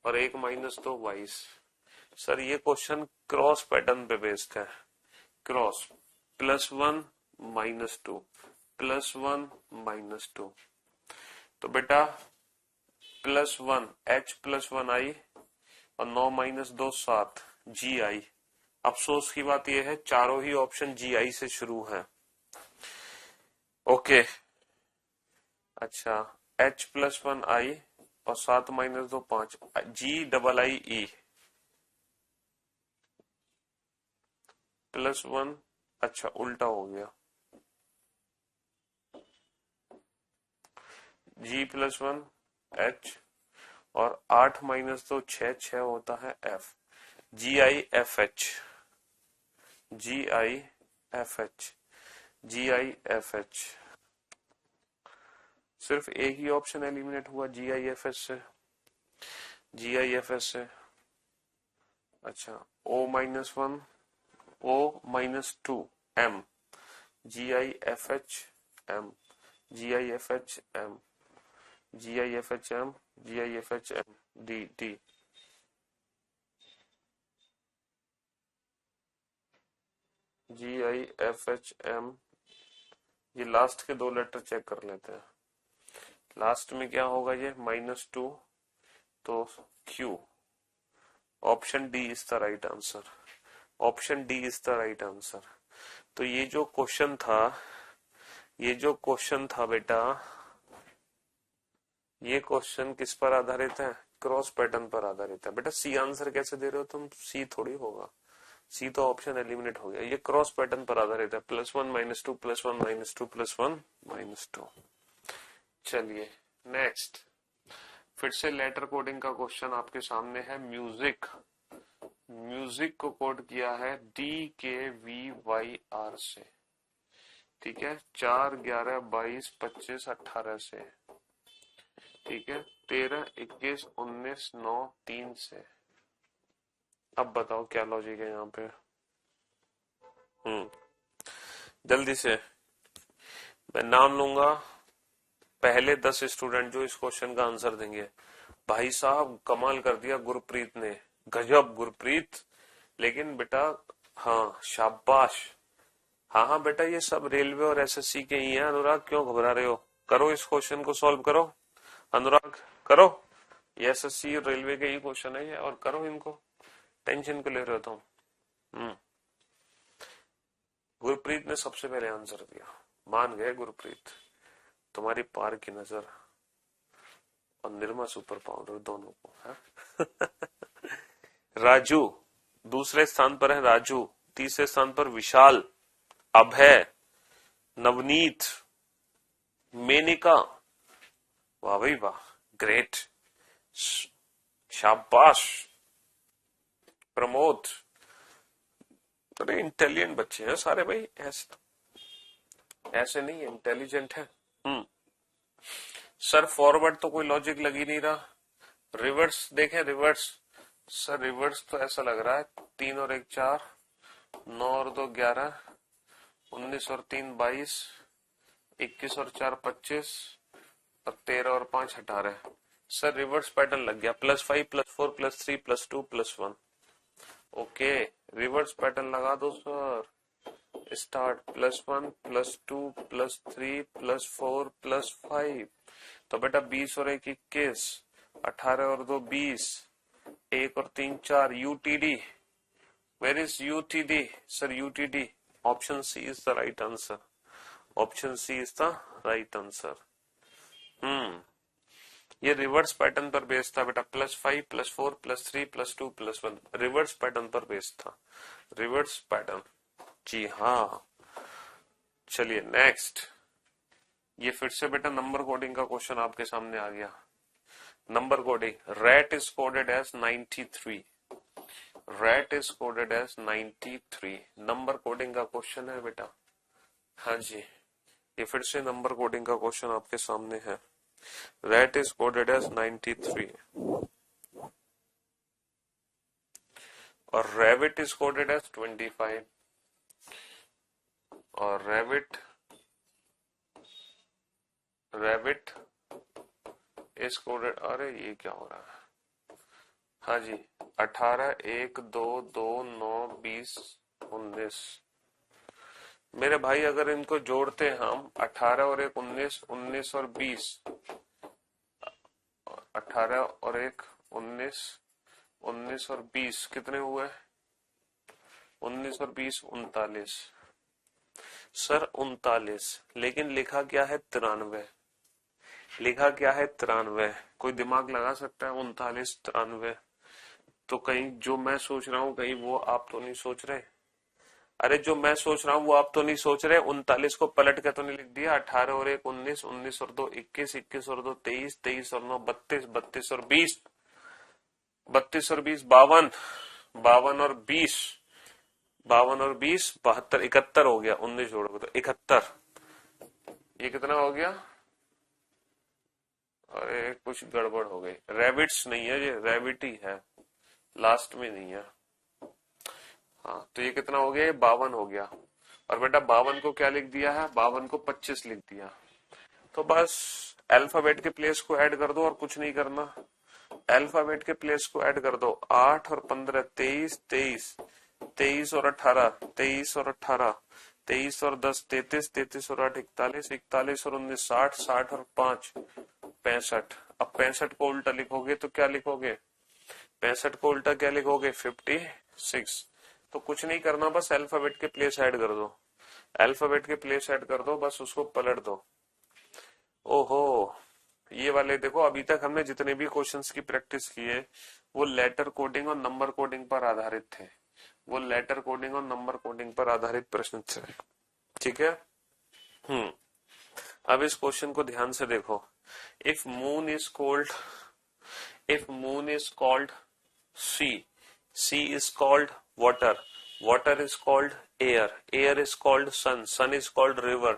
और 1 - 2 22। सर ये क्वेश्चन क्रॉस पैटर्न पे बेस्ड है, क्रॉस +1 -2 +1 -2। तो बेटा +1 h +1 i और 9 - 2 7 जी आई। अफसोस की बात यह है चारों ही ऑप्शन जी आई से शुरू है। ओके, अच्छा h +1 i और 7 - 2 5 GIIE +1, अच्छा उल्टा हो गया, G +1 H और 8 - 2 6 6 होता है F, GIFH GIFH GIFH। सिर्फ एक ही ऑप्शन एलिमिनेट हुआ GIFH से, GIFH से। अच्छा O-1 O-2 M GIFH M GIFH M GIFH M GIFH M D D। GIFH M, ये लास्ट के 2 लेटर चेक कर लेते हैं, लास्ट में क्या होगा ये -2, तो Q, option D is the right answer, option D is the right answer. तो ये जो क्वेश्चन था, ये जो क्वेश्चन था बेटा, ये क्वेश्चन किस पर आधारित है, क्रॉस पैटर्न पर आधारित है। बेटा सी आंसर कैसे दे रहे हो तुम, सी थोड़ी होगा, सी तो ऑप्शन एलिमिनेट हो गया, ये क्रॉस पैटर्न पर आधारित है, +1 - 2 +1 - 2 +1 - 2। चलिए नेक्स्ट, फिर से लेटर कोडिंग का क्वेश्चन आपके सामने है। म्यूजिक, म्यूजिक को कोड किया है DKVYR से, ठीक है, 4 11 22 25 18 से, ठीक है, 13 21 19 9 3 से। अब बताओ क्या लॉजिक है यहाँ पे। जल्दी से मैं नाम लूंगा, पहले 10 स्टूडेंट जो इस क्वेश्चन का आंसर देंगे भाई साहब कमाल कर दिया गुरप्रीत ने, गजब गुरप्रीत। लेकिन बेटा हाँ शाबाश, हाँ हाँ बेटा ये सब रेलवे और एसएससी के ही हैं। अनुराग क्यों घबरा रहे हो, करो इस क्वेश्चन को सॉल्व करो। अनुराग करो, ये एसएससी और रेलवे के ही क्वेश्चन है ये, और करो इनको, टेंशन क्यों ले रहे हो तुम। गुरप्रीत ने सबसे पहले आंसर दिया, मान गए गुरप्रीत, तुम्हारी पार की नजर और निर्मा सुपर पाउडर दोनों को है। राजू दूसरे स्थान पर है, राजू तीसरे स्थान पर विशाल, अभय, नवनीत, मेनिका, वाह भाई वाह, ग्रेट, शाबाश, प्रमोद। अरे इंटेलिजेंट बच्चे हैं सारे भाई, ऐसे नहीं, इंटेलिजेंट है। सर फॉरवर्ड तो कोई लॉजिक लग ही नहीं रहा, रिवर्स देखें, रिवर्स सर रिवर्स तो ऐसा लग रहा है 3 और 1 4, 9 और 2 11, 19 और 3 22, 21 और 4 25 और 13 और 5 18। सर रिवर्स पैटर्न लग गया, +5 +4 +3 +2 +1। ओके रिवर्स पैटर्न लगा दो सर, स्टार्ट +1 +2 +3 +4 +5। तो बेटा 20 और 1 21, 18 और 2 20, 1 और 3 4, UTD, where is UTD sir, UTD option C is the right answer, option C is the right answer. ये रिवर्स पैटर्न पर बेस्ड था बेटा, +5 +4 +3 +2 +1 रिवर्स पैटर्न पर बेस्ड था, रिवर्स पैटर्न। जी हाँ चलिए नेक्स्ट, ये फिर से बेटा नंबर कोडिंग का क्वेश्चन आपके सामने आ गया। Number coding, rat is coded as 93, rat is coded as 93, number coding का क्वेश्चन है बेटा। हाँ जी ये फिर से नंबर कोडिंग का क्वेश्चन आपके सामने है, रैट इज कोडेड एज 93 और रैबिट इज कोडेड एज 25 और रैबिट इज कोडेड, अरे ये क्या हो रहा है, हाँ जी 18 1 2 2 9 20 19। मेरे भाई अगर इनको जोड़ते हैं हम, 18 और 1 19, 19 और 20, 18 और 1 19, 19 और 20 कितने हुए, 19 और 20 39। सर 39, लेकिन लिखा क्या है 93, लिखा क्या है 93, कोई दिमाग लगा सकता है 39 93। तो कहीं जो मैं सोच रहा हूँ कहीं वो आप तो नहीं सोच रहे, अरे जो मैं सोच रहा हूँ वो आप तो नहीं सोच रहे, 39 को पलट के तो नहीं लिख दिया, 18 और 1 19, 19 और 2 21, 21 और 2 23, 23 और 9 32, 32 और 20, 32 और 20 52, 52 और 20, 52 और 20 72, 71 हो गया, 19 जोड़ोगे तो 71। ये कितना हो गया, अरे कुछ गड़बड़ हो गई, रैबिट्स नहीं है ये, रैबिट ही है, लास्ट में नहीं है। हाँ तो ये कितना हो गया, ये 52 हो गया। और बेटा 52 को क्या लिख दिया है, 52 को 25 लिख दिया। तो बस अल्फाबेट के प्लेस को ऐड कर दो और कुछ नहीं करना, अल्फाबेट के प्लेस को ऐड कर दो, 8 और 15 23, 23 23 और 18 23 और 18 23 और 10 33, 33 और 8 41, 41 और 19 60, 60 और 5 65। अब 65 को उल्टा लिखोगे तो क्या लिखोगे, 65 को उल्टा क्या लिखोगे 56। तो कुछ नहीं करना, बस अल्फाबेट के प्लेस ऐड कर दो, अल्फाबेट के प्लेस ऐड कर दो, बस उसको पलट दो। ओहो ये वाले देखो, अभी तक हमने जितने भी क्वेश्चंस की प्रैक्टिस की है वो लेटर कोडिंग और नंबर कोडिंग पर आधारित थे, वो लेटर कोडिंग और नंबर कोडिंग पर आधारित प्रश्न थे, ठीक है। अब इस क्वेश्चन को ध्यान से देखो, if moon is called sea, sea is called water, water is called air, air is called sun, sun is called river,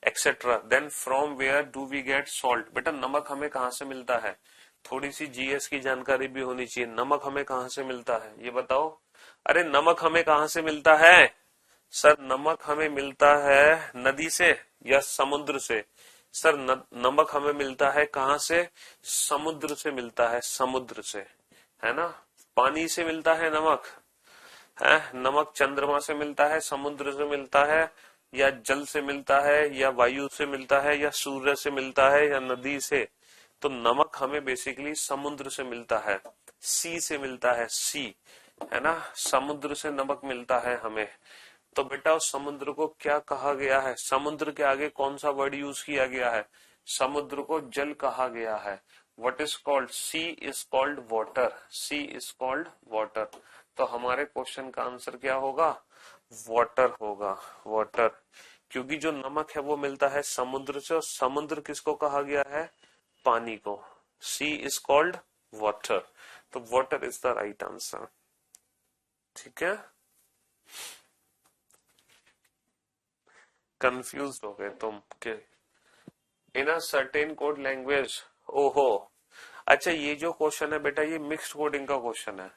etc. Then from where do we get salt? बेटा नमक हमें कहाँ से मिलता है, थोड़ी सी जीएस की जानकारी भी होनी चाहिए, नमक हमें कहाँ से मिलता है ये बताओ। अरे नमक हमें कहाँ से मिलता है सर, नमक हमें मिलता है नदी से या समुद्र से, सर नमक हमें मिलता है कहाँ से? समुद्र से मिलता है, समुद्र से, है ना। पानी से मिलता है नमक, है नमक चंद्रमा से मिलता है, समुद्र से मिलता है, या जल से मिलता है, या वायु से मिलता है, या सूर्य से मिलता है, या नदी से। तो नमक हमें बेसिकली समुद्र से मिलता है, सी से मिलता है, सी, है ना। समुद्र से नमक मिलता है हमें। तो बेटा उस समुद्र को क्या कहा गया है? समुद्र के आगे कौन सा वर्ड यूज किया गया है? समुद्र को जल कहा गया है। What is called? Sea is called water, sea is called water. तो हमारे क्वेश्चन का आंसर क्या होगा? वाटर होगा, वाटर। क्योंकि जो नमक है वो मिलता है समुद्र से, और समुद्र किसको कहा गया है? पानी को। सी इज कॉल्ड वाटर, तो water is the right answer. ठीक है, कंफ्यूज हो गए तुम के? इन अ सर्टेन कोड लैंग्वेज, ओहो। अच्छा, ये जो क्वेश्चन है बेटा ये मिक्स्ड कोडिंग का क्वेश्चन है।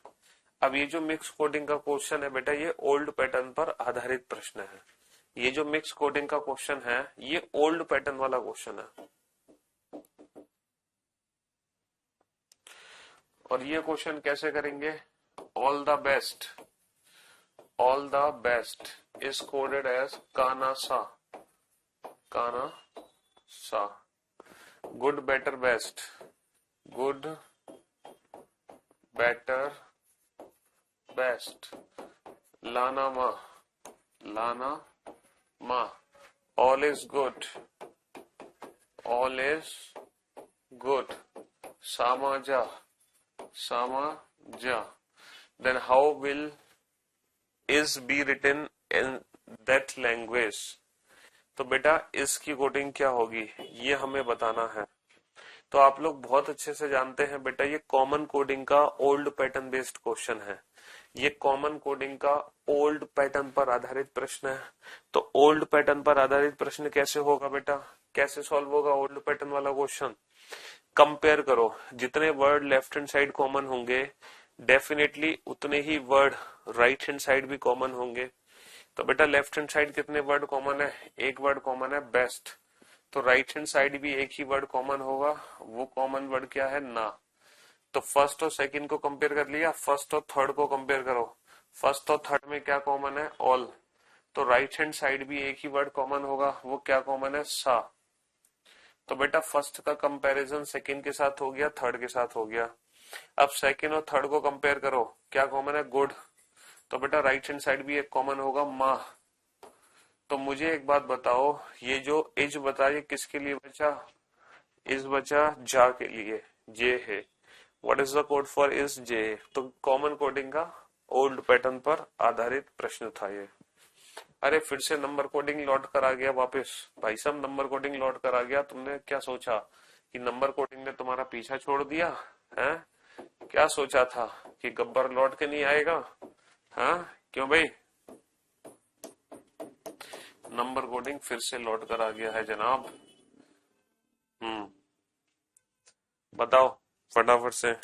अब ये जो मिक्स कोडिंग का क्वेश्चन है बेटा ये ओल्ड पैटर्न पर आधारित प्रश्न है। ये जो मिक्स कोडिंग का क्वेश्चन है ये ओल्ड पैटर्न वाला क्वेश्चन है। और ये क्वेश्चन कैसे करेंगे? All the best, all the best is coded as काना सा, काना सा। Good better best, good better best. लाना मा, लाना मा। All is good, all is good. सामाजा, सामाजा। Then how will is be written in that language? तो बेटा इसकी कोडिंग क्या होगी ये हमें बताना है। तो आप लोग बहुत अच्छे से जानते हैं बेटा ये कॉमन कोडिंग का ओल्ड पैटर्न बेस्ड क्वेश्चन है। ये कॉमन कोडिंग का ओल्ड पैटर्न पर आधारित प्रश्न है। तो ओल्ड पैटर्न पर आधारित प्रश्न कैसे होगा बेटा? कैसे सॉल्व होगा ओल्ड पैटर्न वाला क्वेश्चन? कंपेयर करो, जितने word left hand side common होंगे डेफिनेटली उतने ही वर्ड राइट हैंड साइड भी कॉमन होंगे। तो बेटा लेफ्ट हैंड साइड कितने वर्ड कॉमन है? एक वर्ड कॉमन है बेस्ट। तो राइट हैंड साइड भी एक ही वर्ड कॉमन होगा, वो कॉमन वर्ड क्या है? ना। तो फर्स्ट और सेकंड को कंपेयर कर लिया, फर्स्ट और थर्ड को कंपेयर करो। फर्स्ट और थर्ड में क्या कॉमन है? ऑल। तो राइट हैंड साइड भी एक ही वर्ड कॉमन होगा, वो क्या कॉमन है? सा। तो बेटा फर्स्ट का कंपैरिजन सेकंड के साथ हो गया, थर्ड के साथ हो गया। अब सेकंड और थर्ड को कंपेयर करो, क्या कॉमन है? गुड। तो बेटा राइट हैंड साइड भी एक कॉमन होगा, माँ। तो मुझे एक बात बताओ, ये जो इज बताइए किसके लिए बचा? इज बचा जा के लिए, जे है। What is the code for is? J. तो कॉमन कोडिंग का ओल्ड पैटर्न पर आधारित प्रश्न था ये। अरे फिर से नंबर कोडिंग लौट कर आ गया वापस। भाई साहब नंबर कोडिंग लौट कर आ गया। तुमने क्या सोचा कि नंबर कोडिंग ने तुम्हारा पीछा छोड़ दिया है? क्या सोचा था कि गब्बर लौट के नहीं आएगा? हाँ क्यों भाई? नंबर कोडिंग फिर से लौट कर आ गया है जनाब। बताओ फटाफट से।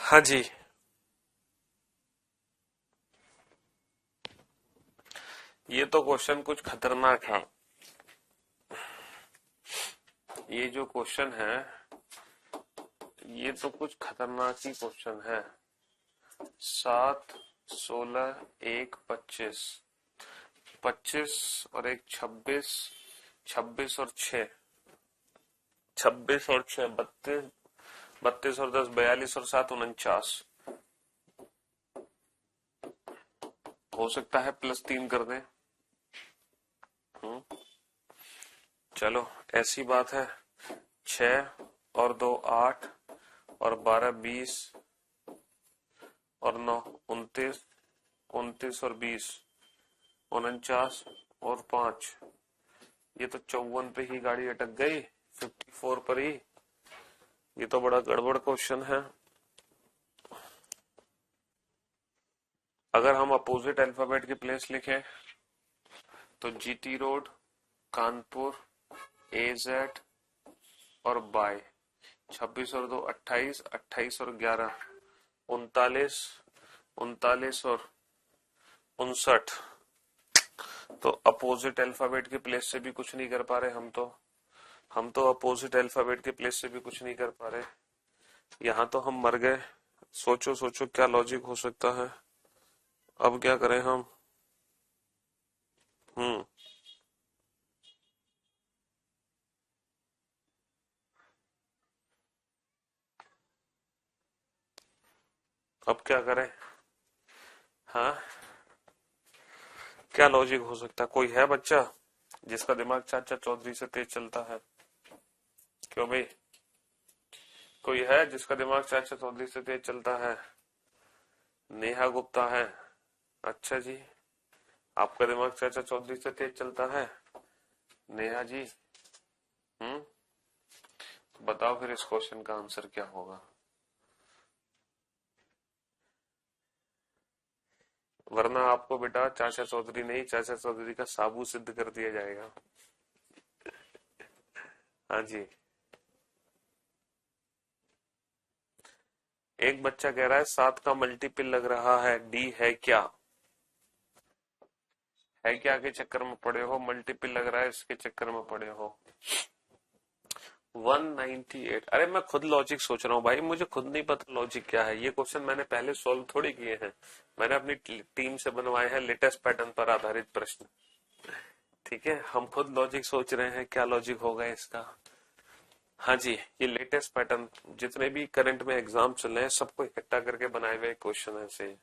हाँ जी, ये तो क्वेश्चन कुछ खतरनाक है। ये जो क्वेश्चन है ये तो कुछ खतरनाक ही क्वेश्चन है। 7, 16, 1, 25, 25 और 1 26, 26 और 6, 26 और 6 32, 32 और 10 42 और 7 49। हो सकता है +3 कर दें। चलो ऐसी बात है। 6 और 2 8 और 12 20 और 9 29, 29 और 20 49 और 5। ये तो 54 पे ही गाड़ी अटक गई, 54 पर ही। ये तो बड़ा गड़बड़ क्वेश्चन है। अगर हम अपोजिट अल्फाबेट की प्लेस लिखें तो जीटी रोड, कानपुर, एजेड और बाय, 26 और 2 28, 28 और 11 39, 39 और 59। तो अपोजिट अल्फाबेट के प्लेस से भी कुछ नहीं कर पा रहे हम तो अपोजिट अल्फाबेट के प्लेस से भी कुछ नहीं कर पा रहे। यहाँ तो हम मर गए। सोचो सोचो क्या लॉजिक हो सकता है। अब क्या करें हम? हम्म अब क्या करें? हाँ, क्या लॉजिक हो सकता है? कोई है बच्चा जिसका दिमाग चाचा चौधरी से तेज चलता है? क्यों भाई, कोई है जिसका दिमाग चाचा चौधरी से तेज चलता है? नेहा गुप्ता है। अच्छा जी, आपका दिमाग चाचा चौधरी से तेज चलता है नेहा जी? हम्म बताओ फिर इस क्वेश्चन का आंसर क्या होगा? वरना आपको बेटा चाचा चौधरी नहीं, चाचा चौधरी का साबू सिद्ध कर दिया जाएगा। हाँ जी। एक बच्चा कह रहा है 7 का मल्टीपल लग रहा है, डी है क्या? है क्या के चक्कर में पड़े हो? मल्टीपल लग रहा है इसके चक्कर में पड़े हो। 198। अरे मैं खुद लॉजिक सोच रहा हूँ भाई, मुझे खुद नहीं पता लॉजिक क्या है। ये क्वेश्चन मैंने पहले सॉल्व थोड़ी किए हैं, मैंने अपनी टीम से बनवाए हैं लेटेस्ट पैटर्न पर आधारित प्रश्न। ठीक है, हम खुद लॉजिक सोच रहे हैं क्या लॉजिक होगा इसका। हाँ जी, ये लेटेस्ट पैटर्न जितने भी करंट में एग्जाम चल रहे हैं सबको इकट्ठा करके बनाए हुए क्वेश्चन है से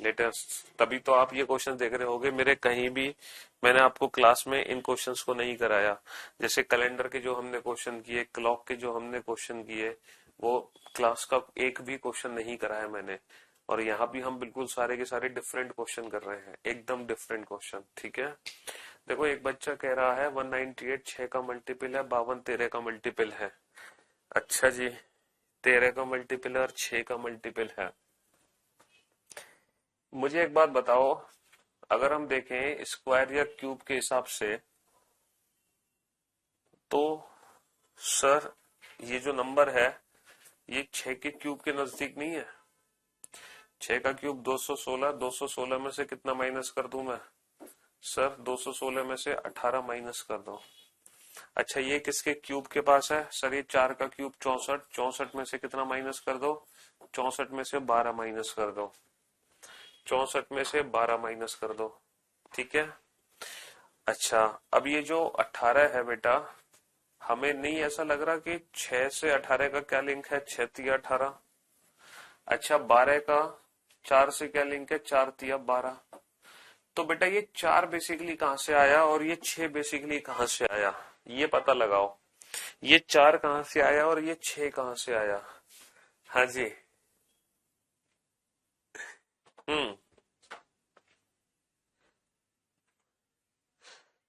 लेटेस्ट। तभी तो आप ये क्वेश्चन देख रहे होगे मेरे कहीं भी मैंने आपको क्लास में इन क्वेश्चंस को नहीं कराया। जैसे कैलेंडर के जो हमने क्वेश्चन किए, क्लॉक के जो हमने क्वेश्चन किए, वो क्लास का एक भी क्वेश्चन नहीं कराया मैंने। और यहाँ भी हम बिल्कुल सारे के सारे डिफरेंट क्वेश्चन कर रहे हैं, एकदम डिफरेंट क्वेश्चन। ठीक है, देखो एक बच्चा कह रहा है 198 6 का मल्टीपल है, 52 13 का मल्टीपल है। अच्छा जी, 13 का मल्टीपल है और 6 का मल्टीपल है। मुझे एक बात बताओ, अगर हम देखें स्क्वायर या क्यूब के हिसाब से तो सर ये जो नंबर है ये 6 के क्यूब के नजदीक नहीं है। 6 का क्यूब 216, 216 में से कितना माइनस कर दूं मैं? सर 216 में से 18 माइनस कर दो। अच्छा ये किसके क्यूब के पास है? सर ये 4 का क्यूब 64, 64 में से कितना माइनस कर दो? 64 में से 12 माइनस कर दो। 64 में से 12 माइनस कर दो। ठीक है। अच्छा अब ये जो 18 है बेटा, हमें नहीं ऐसा लग रहा कि 6 से 18 का क्या लिंक है? 6 तिया 18। अच्छा 12 का 4 से क्या लिंक है? 4 तिया 12। तो बेटा ये 4 बेसिकली कहां से आया और ये 6 बेसिकली कहां से आया, ये पता लगाओ। ये 4 कहां से आया और ये 6 कहां से आया? हाँ जी। हम्म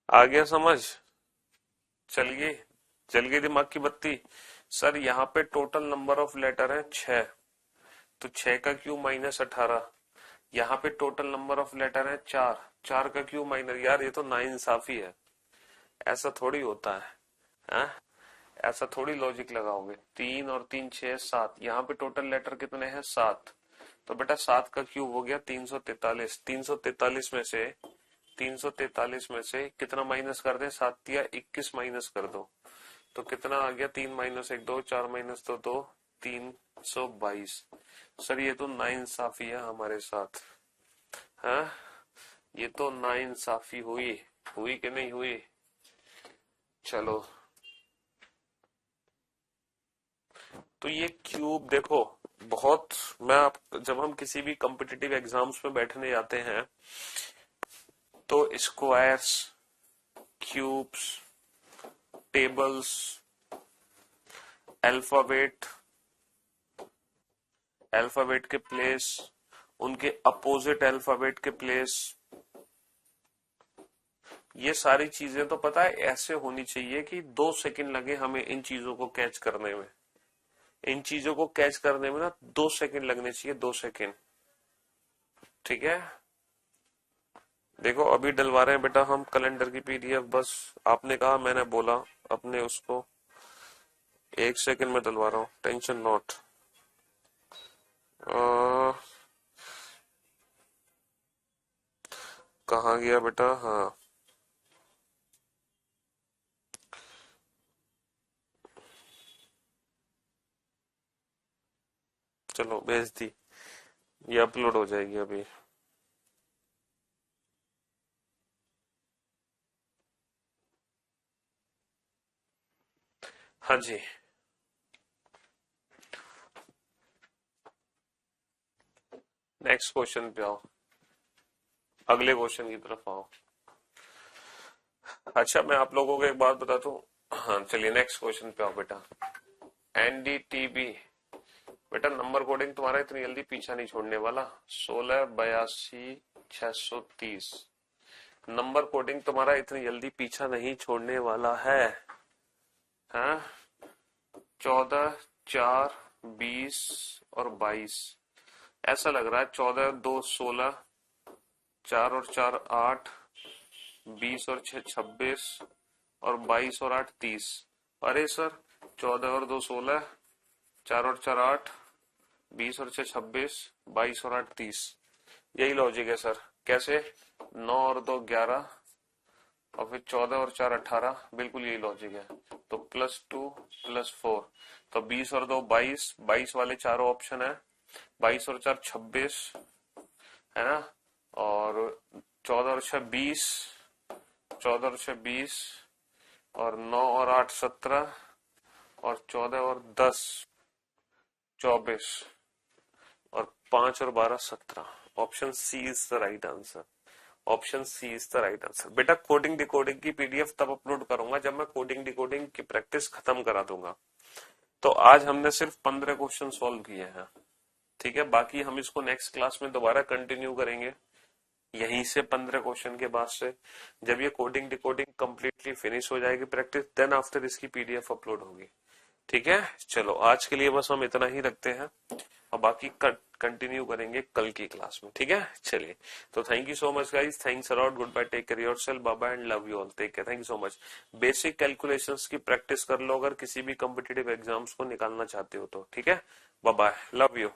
आ गया समझ? चल गई, जल गई दिमाग की बत्ती। सर यहाँ पे टोटल नंबर ऑफ लेटर है 6, तो 6 का क्यूब माइनस 18। यहाँ पे टोटल नंबर ऑफ लेटर है 4, 4 का क्यूब माइनस, यार ये तो नाइंसाफी है। ऐसा थोड़ी होता है। हाँ? ऐसा थोड़ी लॉजिक लगाओगे। 3 और 3 6 7, यहाँ पे टोटल लेटर कितने हैं? 7। तो बेटा 7 का क्यूब हो गया 343। 343 में से 343 में से कितना माइनस कर दें? 7 या 21 माइनस कर दो। तो कितना आ गया? 3 माइनस 1 2, 4 माइनस 2 2, 322। सर ये तो नाइंसाफी है हमारे साथ। हाँ, ये तो नाइंसाफी हुई। हुई कि नहीं हुई? चलो, तो ये क्यूब देखो बहुत, मैं आप जब हम किसी भी कॉम्पिटिटिव एग्जाम्स में बैठने जाते हैं तो squares, cubes, tables, alphabet, alphabet के प्लेस, उनके अपोजिट अल्फाबेट के प्लेस, ये सारी चीजें तो पता है ऐसे होनी चाहिए कि 2 सेकंड लगे हमें इन चीजों को कैच करने में। इन चीजों को कैच करने में ना 2 सेकंड लगने चाहिए, 2 सेकंड। ठीक है, देखो अभी डलवा रहे हैं बेटा हम कैलेंडर की पीडीएफ। बस आपने कहा, मैंने बोला, अपने उसको एक सेकंड में डलवा रहा हूँ, टेंशन नॉट। कहाँ गया बेटा? हाँ चलो भेज दी, ये अपलोड हो जाएगी अभी। हाँ जी, नेक्स्ट क्वेश्चन पे आओ, अगले क्वेश्चन की तरफ आओ। अच्छा मैं आप लोगों को एक बात बताता हूँ। हाँ चलिए नेक्स्ट क्वेश्चन पे आओ बेटा। एनडीटीबी, बेटा नंबर कोडिंग तुम्हारा इतनी जल्दी पीछा नहीं छोड़ने वाला। 1682 630 नंबर कोडिंग तुम्हारा इतनी जल्दी पीछा नहीं छोड़ने वाला है। हाँ 14 4 20 और 22, ऐसा लग रहा है 14 2 16, 4 और 4 8, 20 और 6 26 और 22 और 8 30। अरे सर 14 और 2 16, 4 और 4 8, 20 और 6 26, 22 और 8 30, यही लॉजिक है सर। कैसे? 9 और 2 11 और फिर 14 और 4 18, बिल्कुल यही लॉजिक है। तो +2 +4, तो 20 और 2 22, 22 वाले चारों ऑप्शन है, 22 और 4 26 है ना, और 14 और 6 20, 14 और 6 20, और 9 और 8 17, और 14 और 10 24, और 5 और 12 17। Option C is the right answer. Option C is the right answer. बेटा कोडिंग डिकोडिंग की पीडीएफ तब अपलोड करूंगा जब मैं कोडिंग डिकोडिंग की प्रैक्टिस खत्म करा दूंगा। तो आज हमने सिर्फ 15 क्वेश्चन सॉल्व किए हैं, ठीक है। बाकी हम इसको नेक्स्ट क्लास में दोबारा कंटिन्यू करेंगे, यहीं से 15 क्वेश्चन के बाद से। जब ये कोडिंग डिकोडिंग कंप्लीटली फिनिश हो जाएगी प्रैक्टिस, देन आफ्टर इसकी पीडीएफ अपलोड होगी, ठीक है। चलो आज के लिए बस हम इतना ही रखते हैं, और बाकी कंटिन्यू करेंगे कल की क्लास में, ठीक है। चलिए, तो thank you so much guys, thanks a lot, good bye, take care yourself, bye bye and love you all, take care, thank you so much. Basic calculations की प्रैक्टिस कर लो अगर किसी भी कॉम्पिटिटिव एग्जाम्स को निकालना चाहते हो तो, ठीक है। Bye bye, love you.